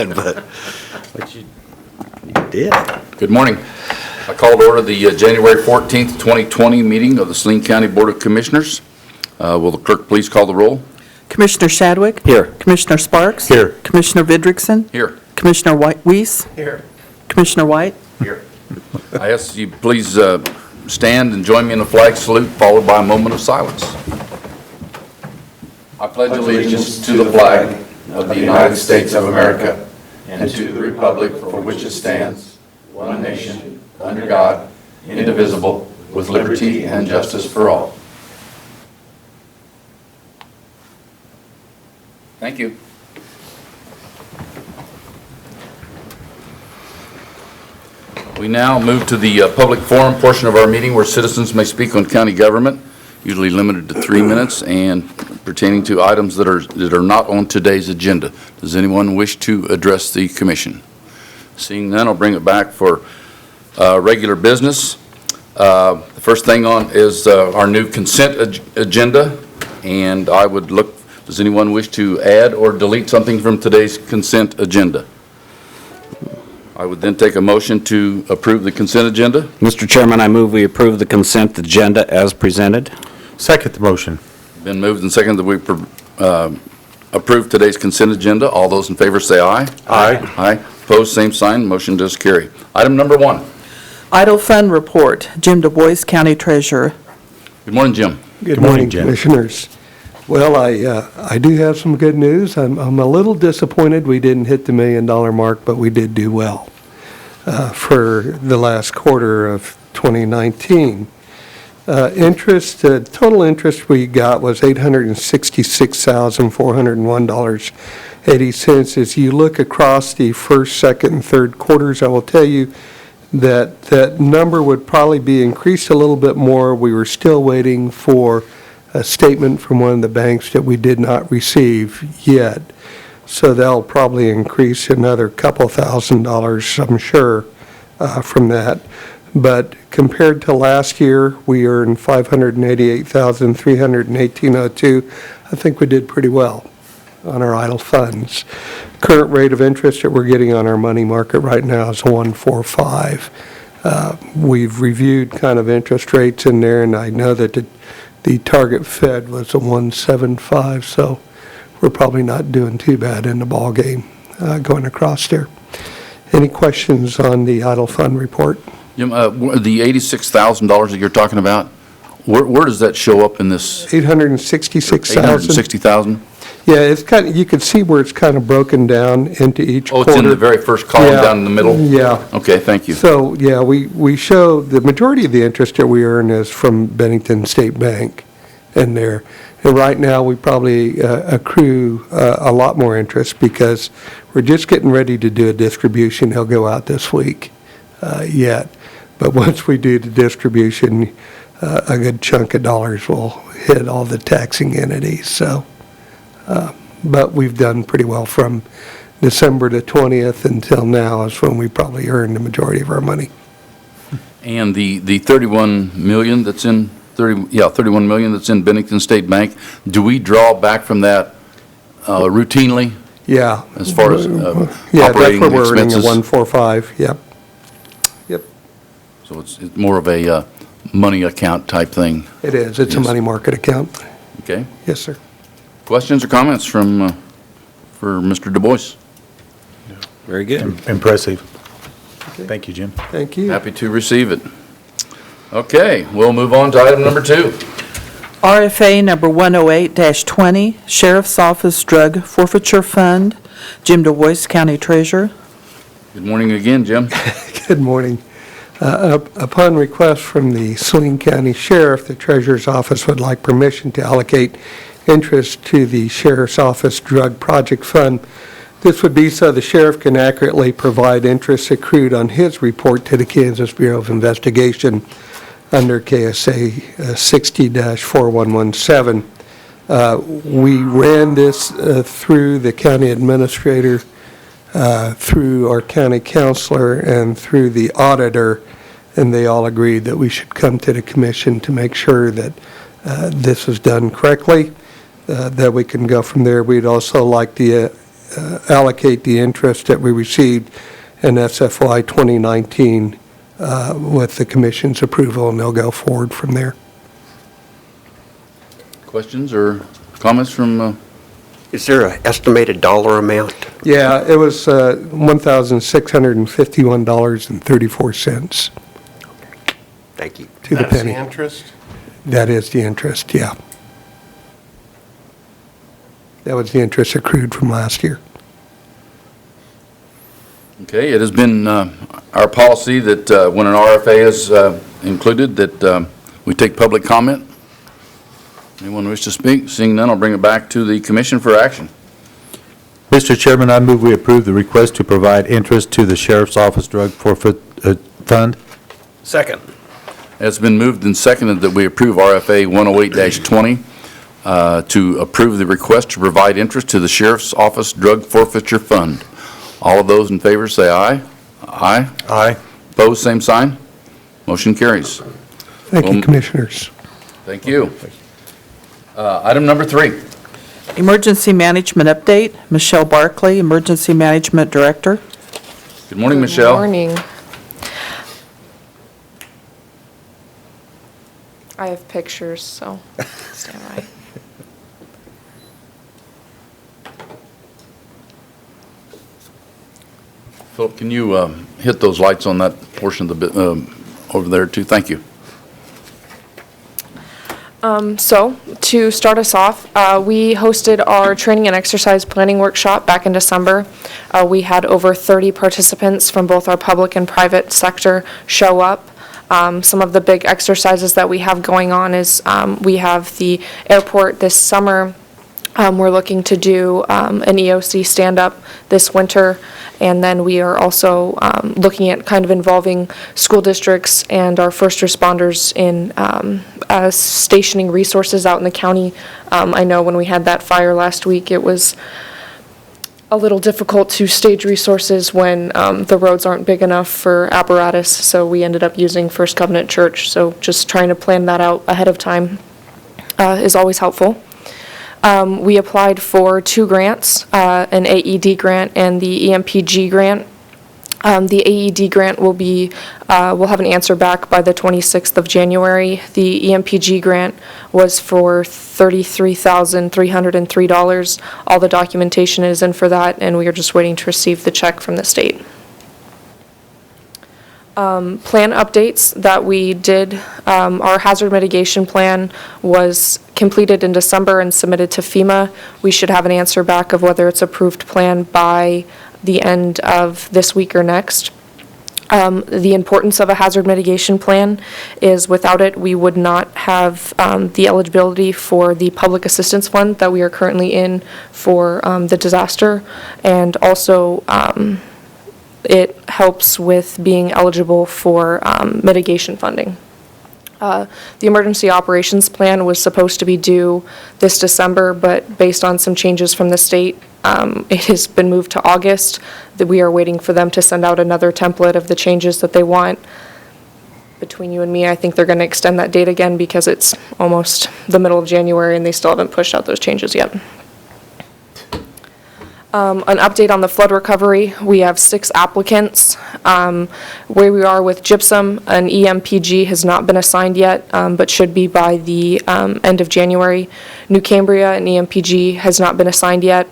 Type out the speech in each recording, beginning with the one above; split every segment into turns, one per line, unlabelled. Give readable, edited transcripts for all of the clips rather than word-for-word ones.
But you did.
Good morning. I call to order the January 14th, 2020 meeting of the Saline County Board of Commissioners. Will the clerk please call the roll?
Commissioner Shadwick?
Here.
Commissioner Sparks?
Here.
Commissioner Vidrickson?
Here.
Commissioner Weiss?
Here.
Commissioner White?
Here. I ask you please stand and join me in a flag salute followed by a moment of silence. I pledge allegiance to the flag of the United States of America and to the republic for which it stands, one nation, under God, indivisible, with liberty and justice for all. Thank you. We now move to the public forum portion of our meeting where citizens may speak on county government, usually limited to 3 minutes and pertaining to items that are not on today's agenda. Does anyone wish to address the commission? Seeing none, I'll bring it back for regular business. The first thing on is our new consent agenda, and I would look, does anyone wish to add or delete something from today's consent agenda? I would then take a motion to approve the consent agenda.
Mr. Chairman, I move we approve the consent agenda as presented.
Second the motion.
Been moved and seconded that we approve today's consent agenda. All those in favor say aye.
Aye.
Aye. Opposed, same sign. Motion does carry. Item number 1.
Idle Fund Report. Jim Du Bois, County Treasurer.
Good morning, Jim.
Good morning, Jim.
Commissioners. Well, I do have some good news. I'm a little disappointed we didn't hit the $1 million mark, but we did do well for the last quarter of 2019. Total interest we got was $866,401.80. As you look across the first, second, and third quarters, I will tell you that that number would probably be increased a little bit more. We were still waiting for a statement from one of the banks that we did not receive yet. So that'll probably increase another couple $1,000s, I'm sure, from that. But compared to last year, we earned $588,318.02. I think we did pretty well on our idle funds. Current rate of interest that we're getting on our money market right now is 1.45. We've reviewed kind of interest rates in there, and I know that the target Fed was a 1.75, so we're probably not doing too bad in the ball game going across there. Any questions on the idle fund report?
Jim, the $86,000 that you're talking about, where does that show up in this?
866,000.
860,000?
Yeah, it's kind of, you can see where it's kind of broken down into each
Oh,
quarter.
it's in the very first column
Yeah.
down in the middle?
Yeah.
Okay, thank you.
So, yeah, we show the majority of the interest that we earn is from Bennington State Bank in there. And right now, we probably accrue a lot more interest because we're just getting ready to do a distribution. He'll go out this week yet. But once we do the distribution, a good chunk of dollars will hit all the taxing entities. So, but we've done pretty well from December the 20th until now is when we probably earn the majority of our money.
And the 31 million that's in 31 million that's in Bennington State Bank, do we draw back from that routinely
Yeah.
as far as
Yeah,
operating
that's where we're earning
expenses?
a 1.45, yep. Yep,
So it's more of a money account type thing.
it is. It's a
Yes.
money market account.
Okay.
Yes, sir.
Questions or comments from for Mr. Du Bois?
Very good.
Impressive. Thank you, Jim.
Thank you.
Happy to receive it. Okay, we'll move on to item number 2.
RFA number 108-20, Sheriff's Office Drug Forfeiture Fund. Jim Du Bois, County Treasurer.
Good morning again, Jim.
Good morning. Upon request from the Saline County Sheriff, the Treasurer's Office would like permission to allocate interest to the Sheriff's Office Drug Project Fund. This would be so the sheriff can accurately provide interest accrued on his report to the Kansas Bureau of Investigation under KSA 60-4117. We ran this through the county administrator, through our county counselor, and through the auditor, and they all agreed that we should come to the commission to make sure that this was done correctly, that we can go from there. We'd also like the allocate the interest that we received in SFY 2019 with the commission's approval, and they'll go forward from there.
Questions or comments from,
Is there an estimated dollar amount?
Yeah, it was $1,651.34
Thank you.
to the penny.
interest?
That is the interest, yeah. That was the interest accrued from last year.
okay, it has been our policy that when an RFA is included, that we take public comment. Anyone wish to speak? Seeing none, I'll bring it back to the commission for action.
Mr. Chairman, I move we approve the request to provide interest to the Sheriff's Office Drug Forfeit Fund.
Second.
It's been moved and seconded that we approve RFA 108-20 to approve the request to provide interest to the Sheriff's Office Drug Forfeiture Fund. All of those in favor say aye. Aye.
Aye.
Opposed, same sign. Motion carries.
Thank you, Commissioners.
Thank you. Item number 3.
Emergency Management Update, Michelle Barkley, Emergency Management Director.
Good morning, Michelle.
Good morning. I have pictures, so stand by.
Philip, can you hit those lights on that portion of the, over there too? Thank you.
So, to start us off, we hosted our training and exercise planning workshop back in December. We had over 30 participants from both our public and private sector show up. Some of the big exercises that we have going on is we have the airport this summer. We're looking to do an EOC stand-up this winter, and then we are also looking at kind of involving school districts and our first responders in stationing resources out in the county. I know when we had that fire last week, it was a little difficult to stage resources when the roads aren't big enough for apparatus, so we ended up using First Covenant Church. So just trying to plan that out ahead of time is always helpful. We applied for 2 grants, an AED grant and the EMPG grant. The AED grant will be, we'll have an answer back by the 26th of January. The EMPG grant was for $33,303. All the documentation is in for that, and we are just waiting to receive the check from the state. Plan updates that we did, our hazard mitigation plan was completed in December and submitted to FEMA. We should have an answer back of whether it's approved plan by the end of this week or next. The importance of a hazard mitigation plan is without it, we would not have the eligibility for the public assistance fund that we are currently in for the disaster, and also it helps with being eligible for mitigation funding. The emergency operations plan was supposed to be due this December, but based on some changes from the state, it has been moved to August. That we are waiting for them to send out another template of the changes that they want. Between you and me, I think they're going to extend that date again because it's almost the middle of January and they still haven't pushed out those changes yet. An update on the flood recovery. We have 6 applicants. Where we are with gypsum, an EMPG has not been assigned yet, but should be by the end of January. New Cambria, an EMPG has not been assigned yet.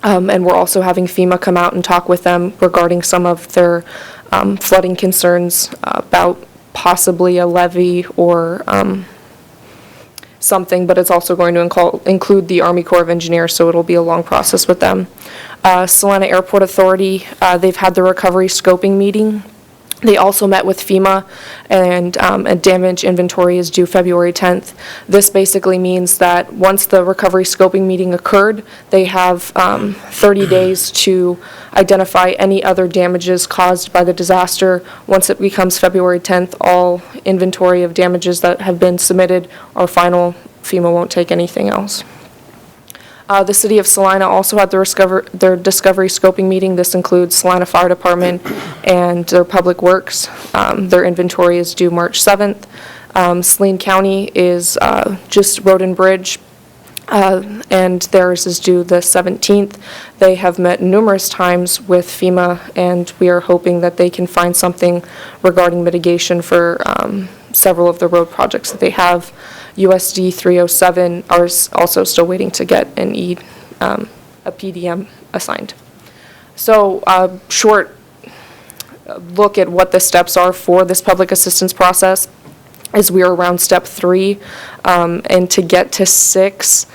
And we're also having FEMA come out and talk with them regarding some of their flooding concerns about possibly a levee or something, but it's also going to include the Army Corps of Engineers, so it'll be a long process with them. Saline Airport Authority, they've had the recovery scoping meeting. They also met with FEMA, and a damage inventory is due February 10th. This basically means that once the recovery scoping meeting occurred, they have 30 days to identify any other damages caused by the disaster. Once it becomes February 10th, all inventory of damages that have been submitted are final. FEMA won't take anything else. The City of Salina also had their discovery scoping meeting. This includes Salina Fire Department and their Public Works. Their inventory is due March 7th. Saline County is just Road and Bridge. and theirs is due the 17th. They have met numerous times with FEMA, and we are hoping that they can find something regarding mitigation for several of the road projects that they have. USD 307 are also still waiting to get a PDM assigned. So short look at what the steps are for this public assistance process is we are around step 3, and to get to 6,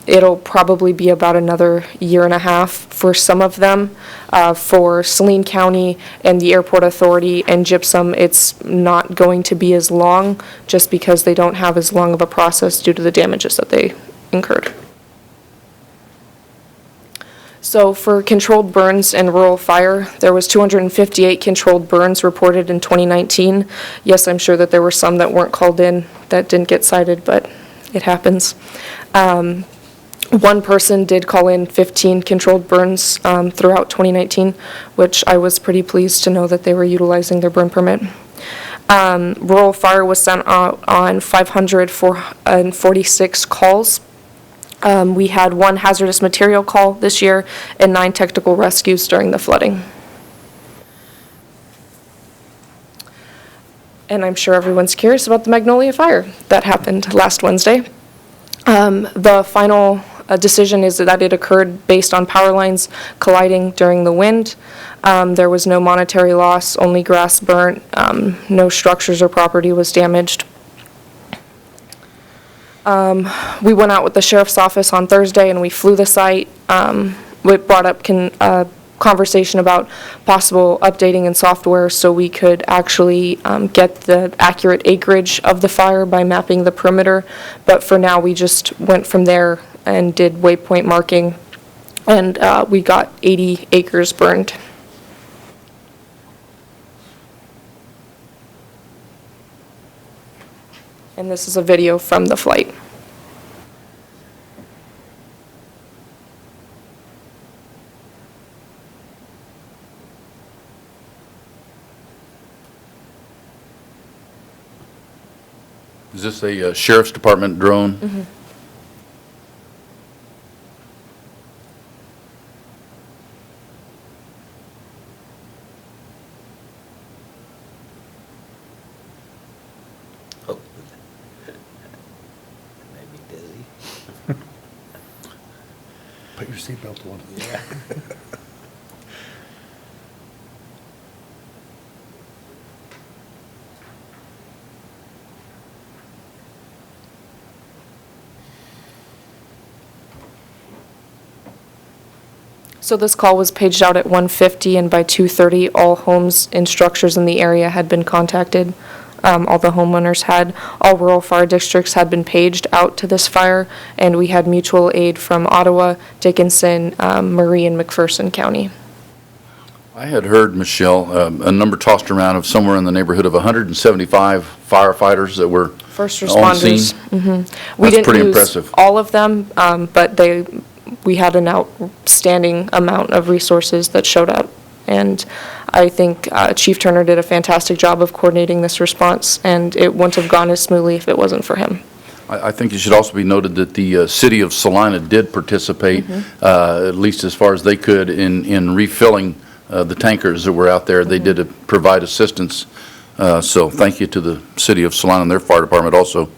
it'll probably be about another year and a half for some of them. For Saline County and the Airport Authority and Gypsum, it's not going to be as long just because they don't have as long of a process due to the damages that they incurred. So for controlled burns and rural fire, there was 258 controlled burns reported in 2019. Yes, I'm sure that there were some that weren't called in that didn't get cited, but it happens. One person did call in 15 controlled burns throughout 2019, which I was pretty pleased to know that they were utilizing their burn permit. Rural fire was sent out on 546 calls. We had 1 hazardous material call this year and 9 technical rescues during the flooding. And I'm sure everyone's curious about the Magnolia fire that happened last Wednesday. The final decision is that it occurred based on power lines colliding during the wind. There was no monetary loss, only grass burnt. No structures or property was damaged. We went out with the sheriff's office on Thursday and we flew the site. We brought up conversation about possible updating in software so we could actually get the accurate acreage of the fire by mapping the perimeter. But for now, we just went from there and did waypoint marking, and we got 80 acres burned. And this is a video from the flight.
Is this a sheriff's department drone?
Mm-hmm.
Oh. Made me dizzy.
Put your seatbelt on.
Yeah.
So this call was paged out at 1:50, and by 2:30, all homes and structures in the area had been contacted. All the homeowners had. All rural fire districts had been paged out to this fire, and we had mutual aid from Ottawa, Dickinson, Marie, and McPherson County.
I had heard, Michelle, a number tossed around of somewhere in the neighborhood of 175 firefighters that were
First
on
responders.
scene.
We
That's
didn't
pretty
use
impressive.
all of them, but we had an outstanding amount of resources that showed up. And I think Chief Turner did a fantastic job of coordinating this response, and it wouldn't have gone as smoothly if it wasn't for him.
I think it should also be noted that the city of Saline did participate, at least as far as they could, in refilling the tankers that were out there. They did provide assistance. So thank you to the city of Saline and their fire department also.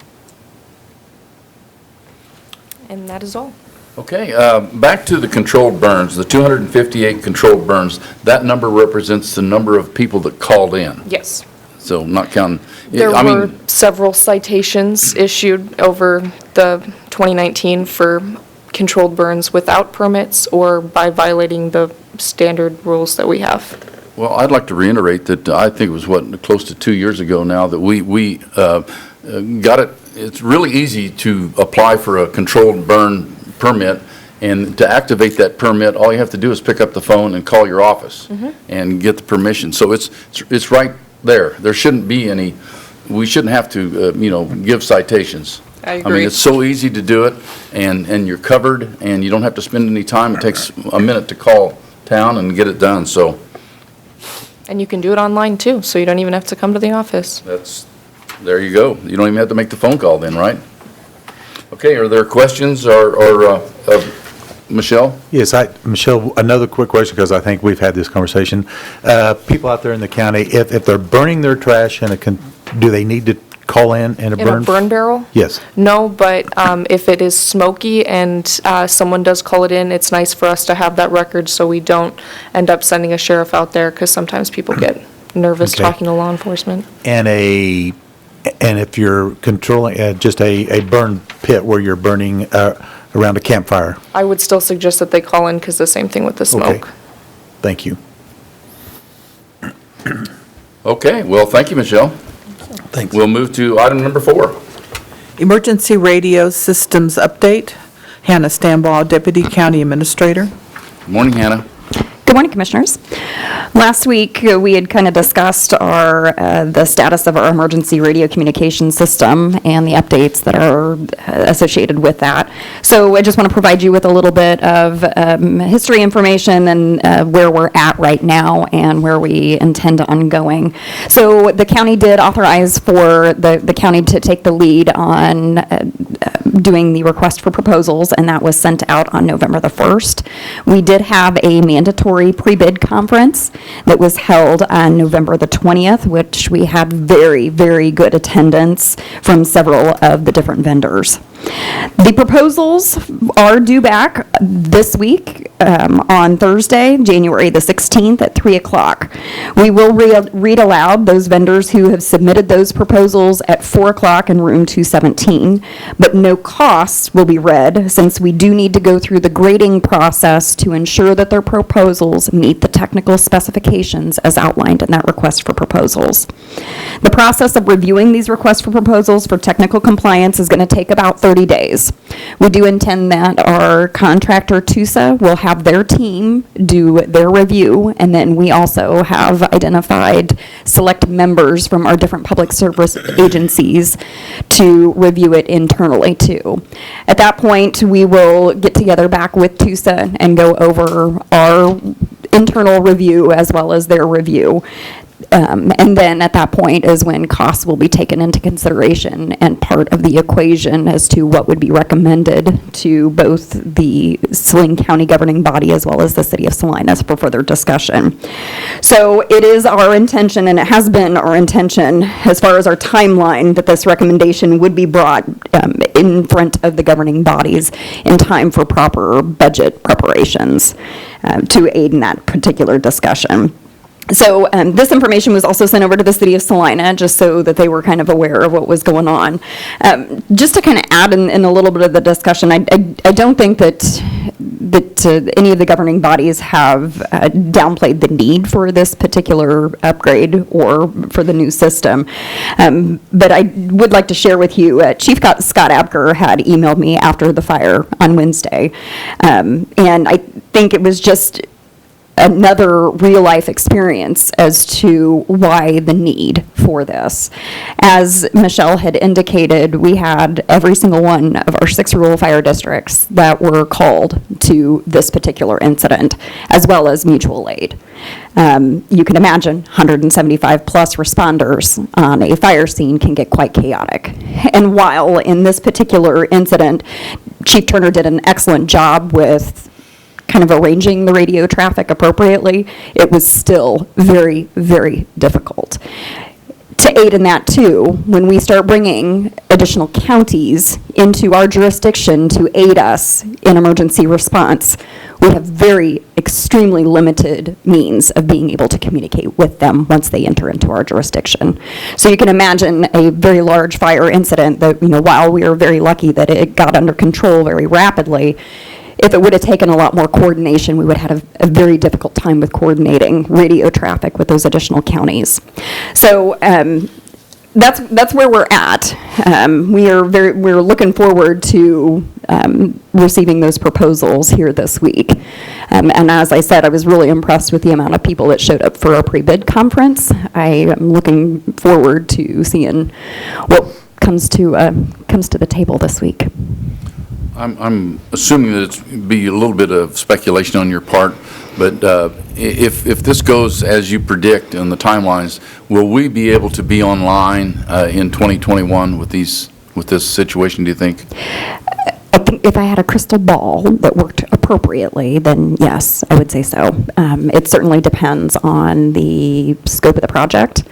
And that is all.
Okay, back to the controlled burns, the 258 controlled burns. That number represents the number of people that called in,
Yes.
so not counting.
There
I
were
mean,
several citations issued over the 2019 for controlled burns without permits or by violating the standard rules that we have.
well, I'd like to reiterate that I think it was, close to 2 years ago now that we got it. It's really easy to apply for a controlled burn permit, and to activate that permit, all you have to do is pick up the phone and call your office and get the permission. So it's right there. There shouldn't be any, we shouldn't have to, give citations.
I
I mean,
agree.
it's so easy to do it, and you're covered, and you don't have to spend any time. It takes a minute to call town and get it done, so
And you can do it online too, so you don't even have to come to the office.
there you go. You don't even have to make the phone call then, right? Okay, are there questions or Michelle?
Yes, Michelle, another quick question, because I think we've had this conversation. People out there in the county, if they're burning their trash do they need to call in a burn?
In a burn barrel?
Yes.
No, but if it is smoky and someone does call it in, it's nice for us to have that record so we don't end up sending a sheriff out there, because sometimes people get nervous
Okay.
talking to law enforcement.
And if you're controlling just a burn pit where you're burning around a campfire?
I would still suggest that they call in, because the same thing with the
Okay.
smoke.
Thank you.
Okay, well, thank you, Michelle.
Thanks.
We'll move to item number 4.
Emergency Radio Systems Update. Hannah Stambaugh, Deputy County Administrator.
Morning, Hannah.
Good morning, Commissioners. Last week, we had kind of discussed the status of our emergency radio communication system and the updates that are associated with that. So I just want to provide you with a little bit of history information and where we're at right now and where we intend on going. So the county did authorize for the county to take the lead on doing the request for proposals, and that was sent out on November the 1st. We did have a mandatory pre-bid conference that was held on November the 20th, which we had very, very good attendance from several of the different vendors. The proposals are due back this week on Thursday, January the 16th at 3 o'clock. We will read aloud those vendors who have submitted those proposals at 4 o'clock in room 217, but no costs will be read, since we do need to go through the grading process to ensure that their proposals meet the technical specifications as outlined in that request for proposals. The process of reviewing these requests for proposals for technical compliance is going to take about 30 days. We do intend that our contractor, TUSA, will have their team do their review, and then we also have identified select members from our different public service agencies to review it internally too. At that point, we will get together back with TUSA and go over our internal review as well as their review. And then at that point is when costs will be taken into consideration and part of the equation as to what would be recommended to both the Saline County governing body as well as the city of Salinas for further discussion. So it is our intention, and it has been our intention as far as our timeline, that this recommendation would be brought in front of the governing bodies in time for proper budget preparations to aid in that particular discussion. So this information was also sent over to the city of Salina, just so that they were kind of aware of what was going on. Just to kind of add in a little bit of the discussion, I don't think that any of the governing bodies have downplayed the need for this particular upgrade or for the new system. But I would like to share with you, Chief Scott Abker had emailed me after the fire on Wednesday. And I think it was just another real-life experience as to why the need for this. As Michelle had indicated, we had every single one of our 6 rural fire districts that were called to this particular incident, as well as mutual aid. You can imagine 175 plus responders on a fire scene can get quite chaotic. And while in this particular incident, Chief Turner did an excellent job with kind of arranging the radio traffic appropriately, it was still very, very difficult. To aid in that too, when we start bringing additional counties into our jurisdiction to aid us in emergency response, we have very extremely limited means of being able to communicate with them once they enter into our jurisdiction. So you can imagine a very large fire incident that, while we are very lucky that it got under control very rapidly, if it would have taken a lot more coordination, we would have had a very difficult time with coordinating radio traffic with those additional counties. So that's where we're at. We're looking forward to receiving those proposals here this week. And as I said, I was really impressed with the amount of people that showed up for our pre-bid conference. I am looking forward to seeing what comes to the table this week.
I'm assuming that it's be a little bit of speculation on your part, but if this goes as you predict on the timelines, will we be able to be online in 2021 with these with this situation, do you think?
I think if I had a crystal ball that worked appropriately, then yes, I would say so. It certainly depends on the scope of the project.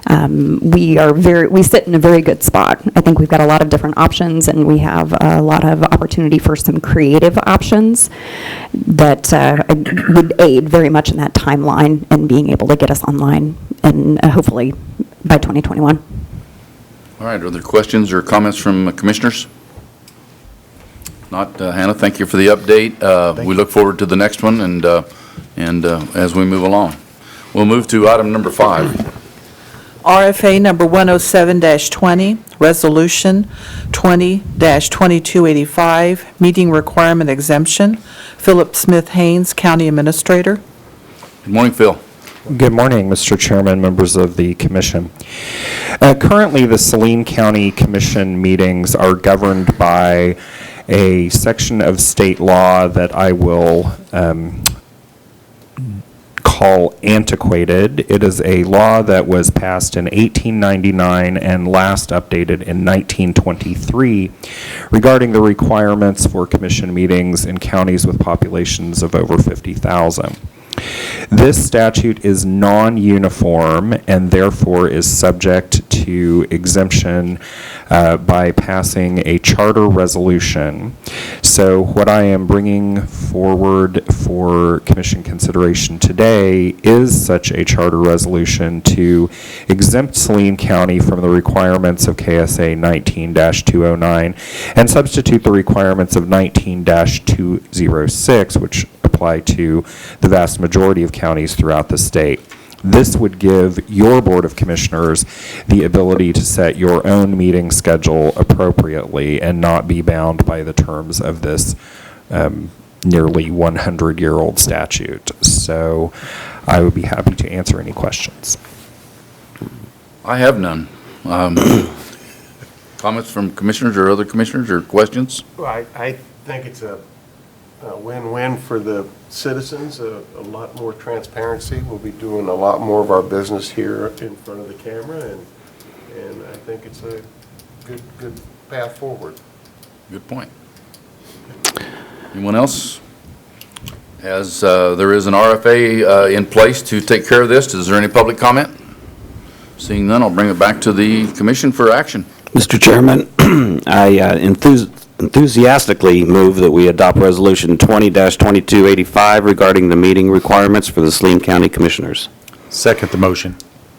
We sit in a very good spot. I think we've got a lot of different options, and we have a lot of opportunity for some creative options that would aid very much in that timeline and being able to get us online, and hopefully by 2021.
All right, are there questions or comments from commissioners? Not, Hannah, thank you for the update. We look forward to the next one and as we move along. We'll move to item number 5.
RFA number 107-20, Resolution 20-2285, Meeting Requirement Exemption. Philip Smith Haynes, County Administrator.
Good morning, Phil.
Good morning, Mr. Chairman, members of the commission. Currently, the Saline County Commission meetings are governed by a section of state law that I will call antiquated. It is a law that was passed in 1899 and last updated in 1923 regarding the requirements for commission meetings in counties with populations of over 50,000. This statute is non-uniform and therefore is subject to exemption by passing a charter resolution. So what I am bringing forward for commission consideration today is such a charter resolution to exempt Saline County from the requirements of KSA 19-209 and substitute the requirements of 19-206, which apply to the vast majority of counties throughout the state. This would give your Board of Commissioners the ability to set your own meeting schedule appropriately and not be bound by the terms of this nearly 100-year-old statute. So I would be happy to answer any questions.
I have none. Comments from commissioners or other commissioners or questions?
Well, I think it's a win-win for the citizens, a lot more transparency. We'll be doing a lot more of our business here in front of the camera, and I think it's a good path forward.
Good point. Anyone else? As there is an RFA in place to take care of this, is there any public comment? Seeing none, I'll bring it back to the commission for action.
Mr. Chairman, I enthusiastically move that we adopt Resolution 20-2285 regarding the meeting requirements for the Saline County Commissioners.
Second the motion.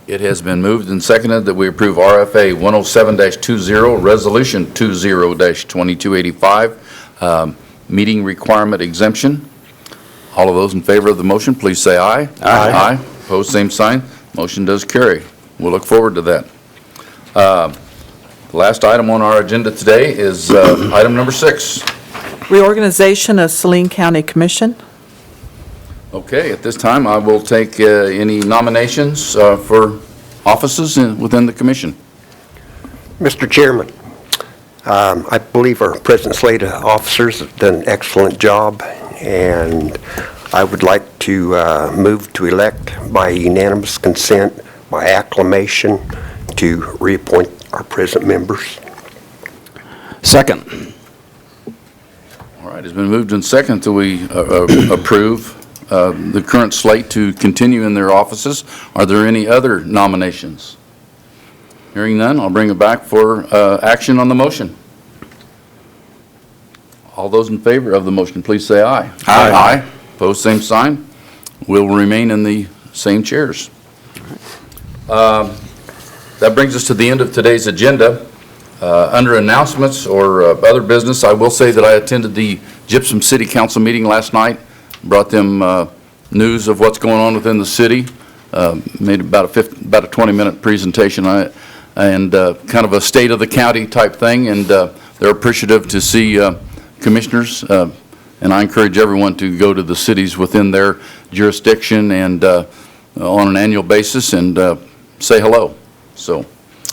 It has been moved and seconded that we approve RFA 107-20, Resolution 20-2285, meeting requirement exemption. All of those in favor of the motion, please say aye.
Aye.
Aye. Opposed, same sign. Motion does carry. We'll look forward to that. The last item on our agenda today is item number 6.
Reorganization of Saline County Commission.
Okay, at this time, I will take any nominations for offices within the commission.
Mr. Chairman, I believe our present slate of officers have done an excellent job, and I would like to move to elect by unanimous consent, by acclamation, to reappoint our present members.
Second.
All right, it's been moved and seconded that we approve the current slate to continue in their offices. Are there any other nominations? Hearing none, I'll bring it back for action on the motion. All those in favor of the motion, please say aye.
Aye.
Aye. Opposed, same sign. We'll remain in the same chairs. That brings us to the end of today's agenda. Under announcements or other business, I will say that I attended the Gypsum City Council meeting last night, brought them news of what's going on within the city, made about a 20-minute presentation and kind of a state of the county type thing, and they're appreciative to see commissioners, and I encourage everyone to go to the cities within their jurisdiction and on an annual basis and say hello. So,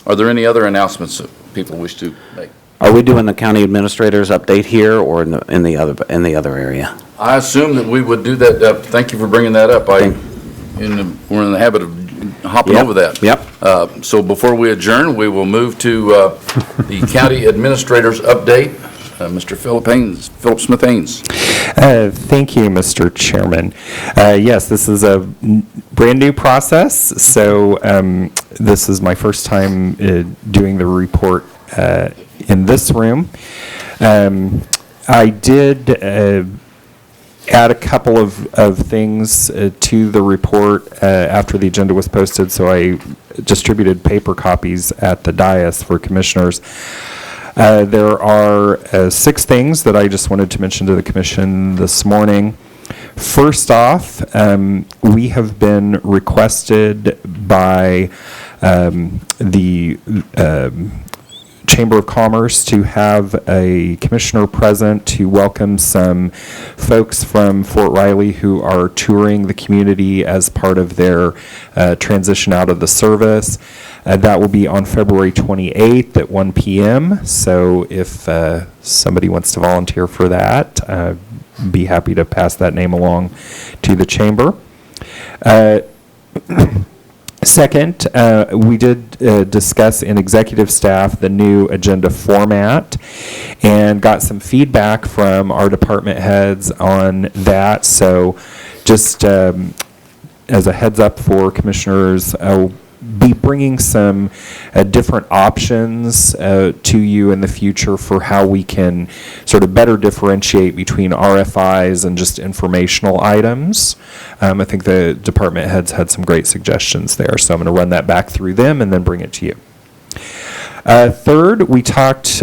are there any other announcements that people wish to make?
Are we doing the county administrator's update here or in the other area?
I assume that we would do that. Thank you for bringing that up. We're in the habit of hopping
Yep,
over that.
yep.
So before we adjourn, we will move to the county administrator's update. Mr. Philip Smith Haynes.
Thank you, Mr. Chairman. Yes, this is a brand-new process, so this is my first time doing the report in this room. I did add a couple of things to the report after the agenda was posted, so I distributed paper copies at the dais for commissioners. There are 6 things that I just wanted to mention to the commission this morning. First off, we have been requested by the Chamber of Commerce to have a commissioner present to welcome some folks from Fort Riley who are touring the community as part of their transition out of the service. That will be on February 28th at 1 p.m. So if somebody wants to volunteer for that, be happy to pass that name along to the chamber. Second, we did discuss in executive staff the new agenda format and got some feedback from our department heads on that. So just as a heads up for commissioners, I'll be bringing some different options to you in the future for how we can sort of better differentiate between RFIs and just informational items. I think the department heads had some great suggestions there, so I'm going to run that back through them and then bring it to you. Third, we talked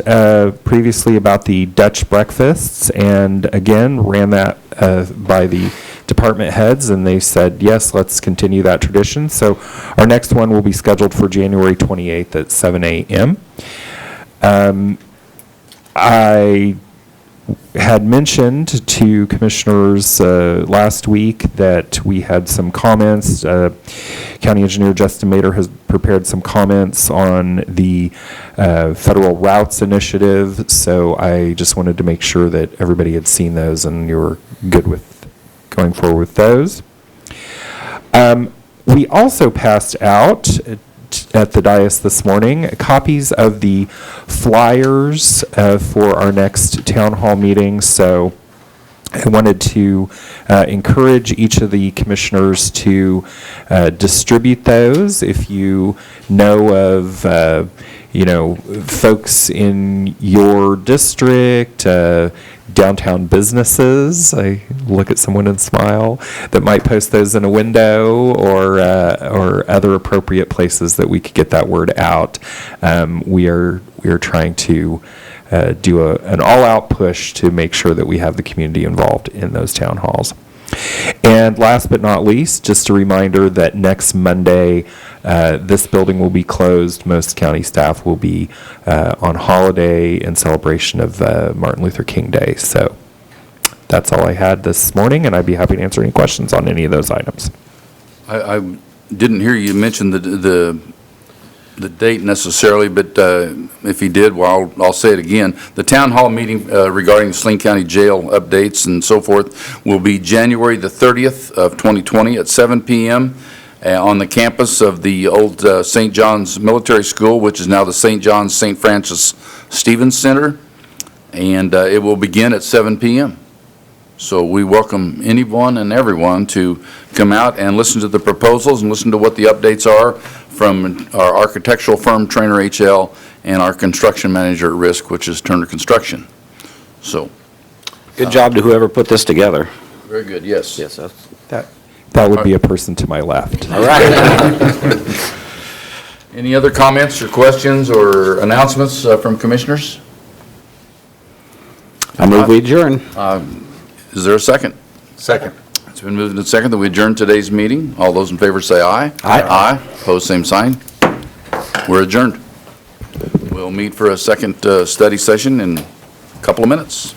previously about the Dutch breakfasts, and again, ran that by the department heads, and they said, yes, let's continue that tradition. So our next one will be scheduled for January 28th at 7 a.m. I had mentioned to commissioners last week that we had some comments. County Engineer Justin Mader has prepared some comments on the Federal Routes Initiative, so I just wanted to make sure that everybody had seen those and you were good with going forward with those. We also passed out at the dais this morning copies of the flyers for our next town hall meeting. So I wanted to encourage each of the commissioners to distribute those. If you know of folks in your district, downtown businesses, I look at someone and smile, that might post those in a window or other appropriate places that we could get that word out. We are trying to do an all-out push to make sure that we have the community involved in those town halls. And last but not least, just a reminder that next Monday, this building will be closed. Most county staff will be on holiday in celebration of Martin Luther King Day. So that's all I had this morning, and I'd be happy to answer any questions on any of those items.
I didn't hear you mention the date necessarily, but if he did, well, I'll say it again. The town hall meeting regarding the Saline County Jail updates and so forth will be January the 30th of 2020 at 7 p.m. On the campus of the old St. John's Military School, which is now the St. John's St. Francis Stevens Center, and it will begin at 7 p.m. So we welcome anyone and everyone to come out and listen to the proposals and listen to what the updates are from our architectural firm, Trainer HL, and our construction manager at risk, which is Turner Construction. So.
Good job to whoever put this together.
Very good, yes.
Yes,
That would be a person to my left.
all right.
Any other comments or questions or announcements from commissioners?
I move we adjourn.
Is there a second?
Second.
It's been moved and seconded that we adjourn today's meeting. All those in favor say aye.
Aye.
Aye. Opposed, same sign. We're adjourned. We'll meet for a second study session in a couple of minutes.